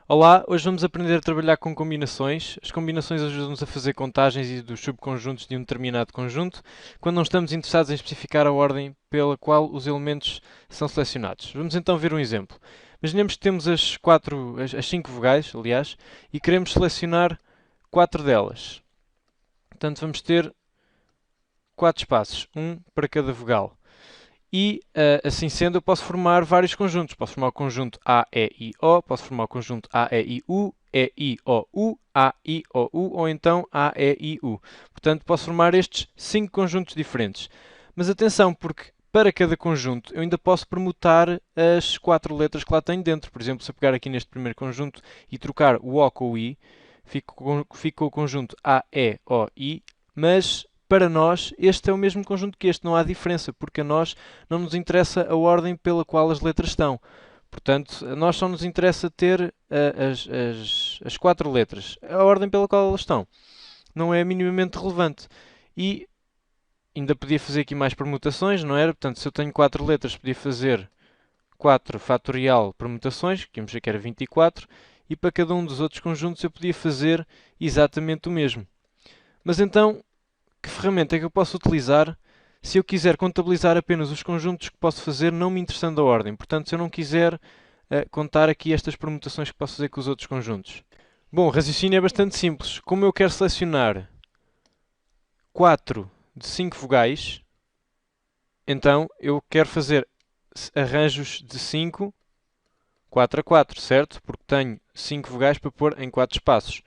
Olá, hoje vamos aprender a trabalhar com combinações. As combinações ajudam-nos a fazer contagens e dos subconjuntos de um determinado conjunto, quando não estamos interessados em especificar a ordem pela qual os elementos são selecionados. Vamos então ver um exemplo. Imaginemos que temos as cinco vogais, aliás, e queremos selecionar quatro delas. Portanto, vamos ter quatro espaços, um para cada vogal. E, assim sendo, eu posso formar vários conjuntos. Posso formar o conjunto A, E, I, O, posso formar o conjunto A, E, I, U, E, I, O, U, A, I, O, U, ou então A, E, I, U. Portanto, posso formar estes cinco conjuntos diferentes. Mas atenção, porque para cada conjunto eu ainda posso permutar as quatro letras que lá tenho dentro. Por exemplo, se eu pegar aqui neste primeiro conjunto e trocar o O com o I, fico com o conjunto A, E, O, I, mas para nós, este é o mesmo conjunto que este, não há diferença, porque a nós não nos interessa a ordem pela qual as letras estão. Portanto, a nós só nos interessa ter as quatro letras. A ordem pela qual elas estão não é minimamente relevante. E ainda podia fazer aqui mais permutações, não era? Portanto, se eu tenho quatro letras, podia fazer 4 fatorial permutações, que íamos ver que era 24, e para cada um dos outros conjuntos eu podia fazer exatamente o mesmo. Mas então, que ferramenta é que eu posso utilizar se eu quiser contabilizar apenas os conjuntos que posso fazer, não me interessando a ordem? Portanto, se eu não quiser contar aqui estas permutações que posso fazer com os outros conjuntos. Bom, o raciocínio é bastante simples. Como eu quero selecionar 4 de 5 vogais, então eu quero fazer arranjos de 5, 4 a 4, certo? Porque tenho 5 vogais para pôr em 4 espaços.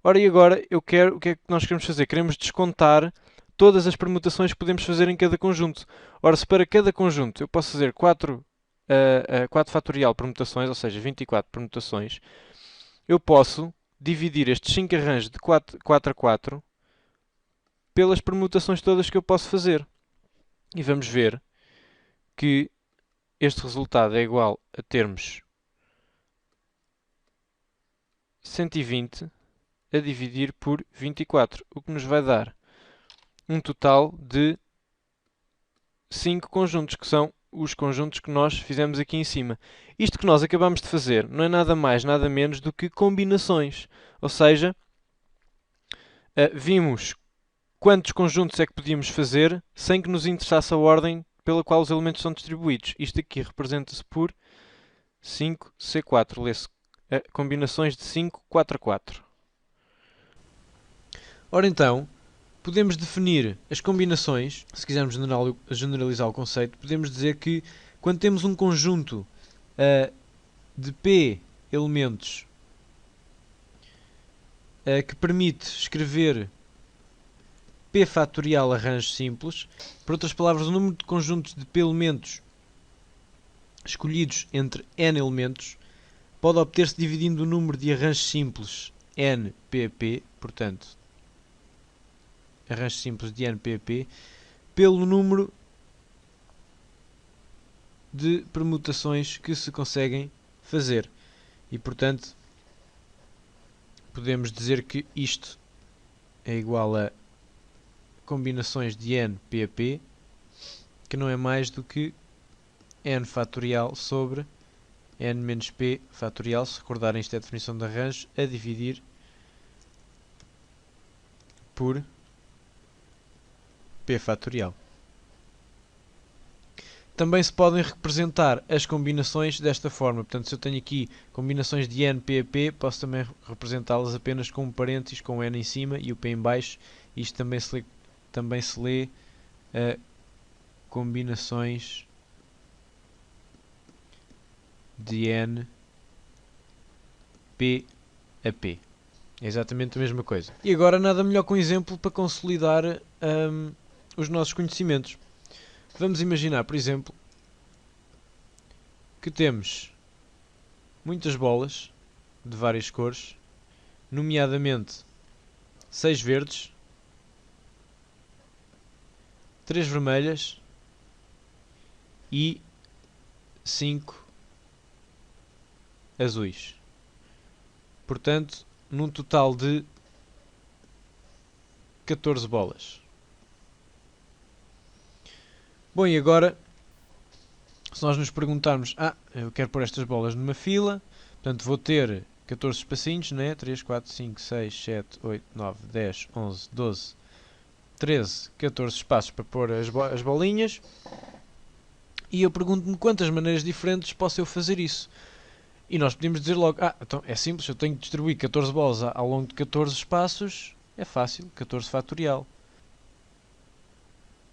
Ora, e agora o que é que nós queremos fazer? Queremos descontar todas as permutações que podemos fazer em cada conjunto. Ora, se para cada conjunto eu posso fazer 4 fatorial permutações, ou seja, 24 permutações, eu posso dividir estes 5 arranjos de 4 a 4 pelas permutações todas que eu posso fazer. E vamos ver que este resultado é igual a termos 120 a dividir por 24, o que nos vai dar um total de 5 conjuntos, que são os conjuntos que nós fizemos aqui em cima. Isto que nós acabamos de fazer não é nada mais, nada menos do que combinações. Ou seja, vimos quantos conjuntos é que podíamos fazer sem que nos interessasse a ordem pela qual os elementos são distribuídos. Isto aqui representa-se por 5C4. Lê-se combinações de 5, 4 a 4. Ora então, podemos definir as combinações, se quisermos generalizar o conceito, podemos dizer que quando temos um conjunto de P elementos que permite escrever P fatorial arranjos simples, por outras palavras, o número de conjuntos de P elementos escolhidos entre N elementos pode obter-se dividindo o número de arranjos simples NPP, portanto, arranjos simples de NPP, pelo número de permutações que se conseguem fazer. E, portanto, podemos dizer que isto é igual a combinações de NPP, que não é mais do que N fatorial sobre N menos P fatorial, se recordarem isto é a definição de arranjo, a dividir por P fatorial. Também se podem representar as combinações desta forma. Portanto, se eu tenho aqui combinações de N, P a P, posso também representá-las apenas com um parênteses, com o N em cima e o P em baixo. Isto também se lê combinações de N, P a P. É exatamente a mesma coisa. E agora nada melhor que um exemplo para consolidar os nossos conhecimentos. Vamos imaginar, por exemplo, que temos muitas bolas de várias cores, nomeadamente 6 verdes, 3 vermelhas e 5 azuis. Portanto, num total de 14 bolas. Bom, e agora, se nós nos perguntarmos, eu quero pôr estas bolas numa fila, portanto vou ter 14 espacinhos, né? 3, 4, 5, 6, 7, 8, 9, 10, 11, 12, 13, 14 espaços para pôr as bolinhas. E eu pergunto-me quantas maneiras diferentes posso eu fazer isso. E nós podemos dizer logo, então é simples, eu tenho que distribuir 14 bolas ao longo de 14 espaços. É fácil, 14 fatorial.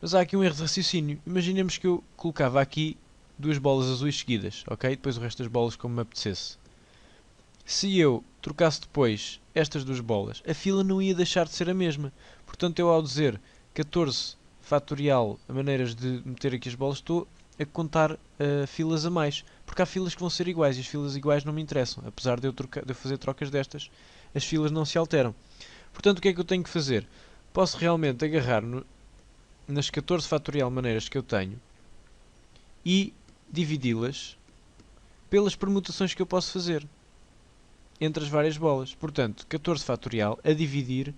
Mas há aqui um erro de raciocínio. Imaginemos que eu colocava aqui duas bolas azuis seguidas, ok? Depois o resto das bolas como me apetecesse. Se eu trocasse depois estas duas bolas, a fila não ia deixar de ser a mesma. Portanto, eu ao dizer 14 fatorial maneiras de meter aqui as bolas, estou a contar filas a mais. Porque há filas que vão ser iguais e as filas iguais não me interessam. Apesar de eu fazer trocas destas, as filas não se alteram. Portanto, o que é que eu tenho que fazer? Posso realmente agarrar nas 14 fatorial maneiras que eu tenho e dividi-las pelas permutações que eu posso fazer entre as várias bolas. Portanto, 14 fatorial a dividir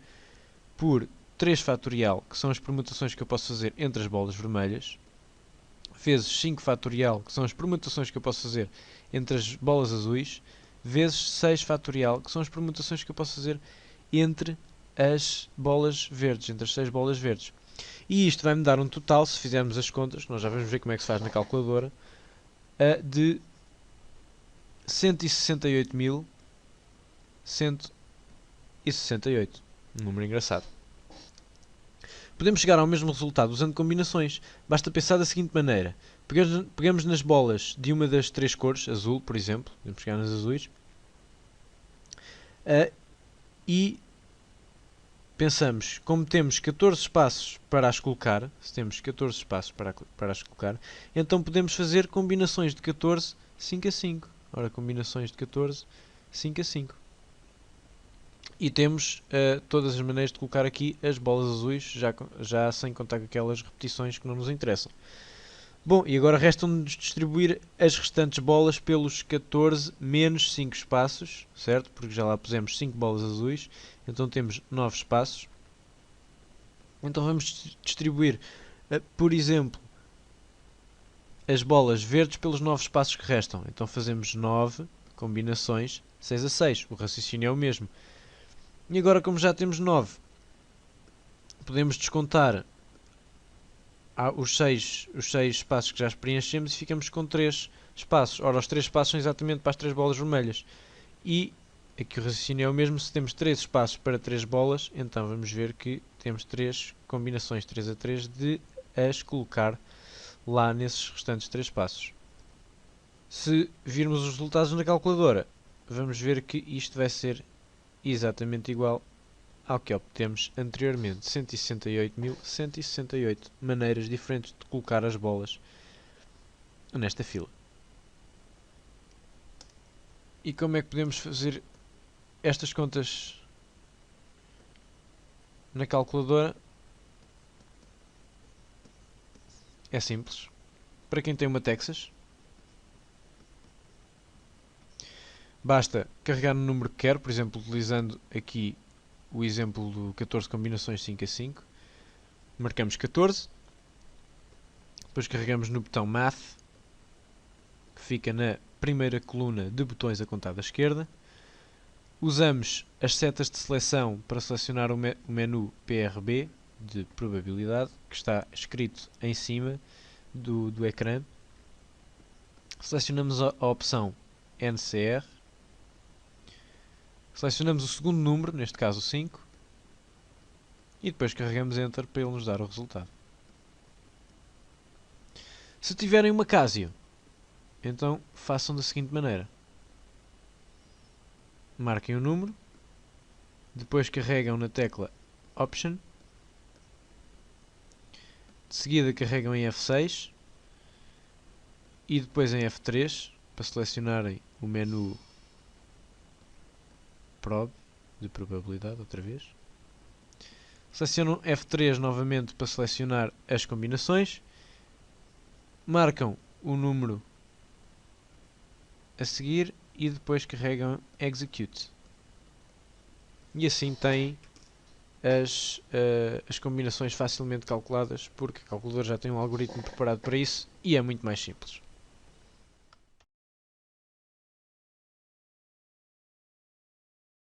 por 3 fatorial, que são as permutações que eu posso fazer entre as bolas vermelhas, vezes 5 fatorial, que são as permutações que eu posso fazer entre as bolas azuis, vezes 6 fatorial, que são as permutações que eu posso fazer entre as bolas verdes, entre as 6 bolas verdes. E isto vai-me dar um total, se fizermos as contas, nós já vamos ver como é que se faz na calculadora, de 168.168. Um número engraçado. Podemos chegar ao mesmo resultado usando combinações. Basta pensar da seguinte maneira. Pegamos nas bolas de uma das três cores, azul, por exemplo, podemos pegar nas azuis, e pensamos, como temos 14 espaços para as colocar, se temos 14 espaços para as colocar, então podemos fazer combinações de 14, 5 a 5. Ora, combinações de 14, 5 a 5. E temos todas as maneiras de colocar aqui as bolas azuis, já sem contar com aquelas repetições que não nos interessam. Bom, e agora restam-nos distribuir as restantes bolas pelos 14 menos 5 espaços, certo? Porque já lá pusemos 5 bolas azuis, então temos 9 espaços. Então vamos distribuir, por exemplo, as bolas verdes pelos 9 espaços que restam. Então fazemos 9 combinações, 6 a 6. O raciocínio é o mesmo. E agora, como já temos 9, podemos descontar os 6 espaços que já preenchemos e ficamos com 3 espaços. Ora, os 3 espaços são exatamente para as 3 bolas vermelhas. E aqui o raciocínio é o mesmo. Se temos 3 espaços para 3 bolas, então vamos ver que temos 3 combinações 3 a 3 de as colocar lá nesses restantes 3 espaços. Se virmos os resultados na calculadora, vamos ver que isto vai ser exatamente igual ao que obtemos anteriormente. 168.168 maneiras diferentes de colocar as bolas nesta fila. E como é que podemos fazer estas contas na calculadora? É simples. Para quem tem uma Texas, basta carregar no número que quer, por exemplo, utilizando aqui o exemplo do 14 combinações 5 a 5. Marcamos 14. Depois carregamos no botão Math, que fica na primeira coluna de botões a contar da esquerda. Usamos as setas de seleção para selecionar o menu PRB, de probabilidade, que está escrito em cima do ecrã. Selecionamos a opção NCR. Selecionamos o segundo número, neste caso o 5, e depois carregamos Enter para ele nos dar o resultado. Se tiverem uma Casio, então façam da seguinte maneira. Marquem o número, depois carregam na tecla Option, de seguida carregam em F6 e depois em F3 para selecionarem o menu Prob, de probabilidade, outra vez. Selecionam F3 novamente para selecionar as combinações. Marcam o número a seguir e depois carregam Execute. E assim têm as combinações facilmente calculadas, porque a calculadora já tem um algoritmo preparado para isso e é muito mais simples.